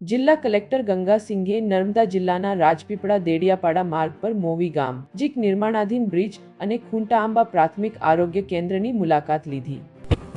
જિલ્લા કલેક્ટર ગંગા સિંઘે નર્મદા જિલ્લાના રાજપીપળા દેડિયાપાડા માર્ગ પર મોવી ગામ નજીક નિર્માણાધીન બ્રિજ અને ખૂંટાઆંબા પ્રાથમિક આરોગ્ય કેન્દ્રની મુલાકાત લીધી.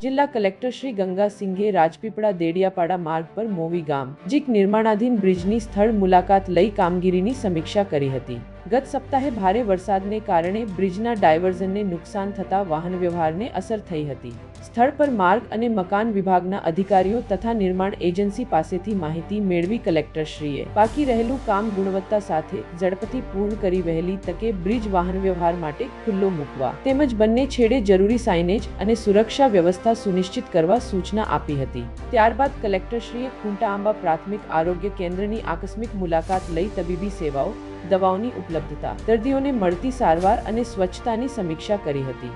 જિલ્લા કલેક્ટર શ્રી ગંગા સિંઘે રાજપીપળા દેડિયાપાડા માર્ગ પર મોવી ગામ નજીક નિર્માણાધીન બ્રિજની સ્થળ મુલાકાત લઈ કામગીરીની સમીક્ષા કરી હતી. ગત સપ્તાહે ભારે વરસાદને કારણે બ્રિજના ડાયવર્ઝનને નુકસાન થતા વાહન વ્યવહારને અસર થઈ હતી. સ્થળ પર માર્ગ અને મકાન વિભાગના અધિકારીઓ તથા નિર્માણ એજન્સી પાસેથી માહિતી મેળવી કલેક્ટરશ્રીએ બાકી રહેલું કામ ગુણવત્તા સાથે ઝડપથી પૂર્ણ કરી વહેલી તકે બ્રિજ વાહન વ્યવહાર માટે ખુલ્લો મૂકવા તેમજ બંને છેડે જરૂરી સાઇનેજ અને સુરક્ષા વ્યવસ્થા સુનિશ્ચિત કરવા સૂચના આપી હતી. ત્યારબાદ કલેક્ટરશ્રીએ ખૂંટાઆંબા પ્રાથમિક આરોગ્ય કેન્દ્રની આકસ્મિક મુલાકાત લઈ તબીબી સેવાઓ, દવાઓની ઉપલબ્ધતા, દર્દીઓને મળતી સારવાર અને સ્વચ્છતાની સમીક્ષા કરી હતી.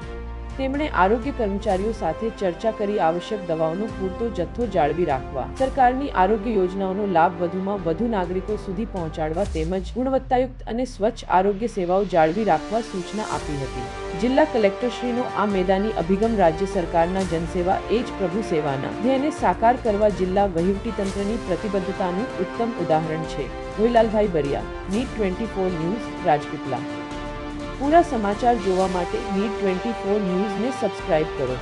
તેમણે આરોગ્ય કર્મચારીઓ સાથે ચર્ચા કરી આવશ્યક દવાઓનો પૂરતો જથ્થો જાળવી રાખવા, સરકારની આરોગ્ય યોજનાઓનો લાભ વધુમાં વધુ નાગરિકો સુધી પહોંચાડવા તેમજ ગુણવત્તાયુક્ત અને સ્વચ્છ આરોગ્ય સેવાઓ જાળવી રાખવા સૂચના આપી હતી. જિલ્લા કલેક્ટરશ્રીનો આ મેદાની અભિગમ રાજ્ય સરકારના જનસેવા એ જ પ્રભુ સેવાના ધ્યેયને સાકાર કરવા જિલ્લા વહીવટીતંત્રની પ્રતિબદ્ધતાનું ઉત્તમ ઉદાહરણ છે. ભોઈલાલભાઈ બરિયા, નીટ 24 ન્યૂઝ, રાજપીપળા. પૂરા સમાચાર જોવા માટે નીટ 24 ન્યૂઝને સબસ્ક્રાઇબ કરો.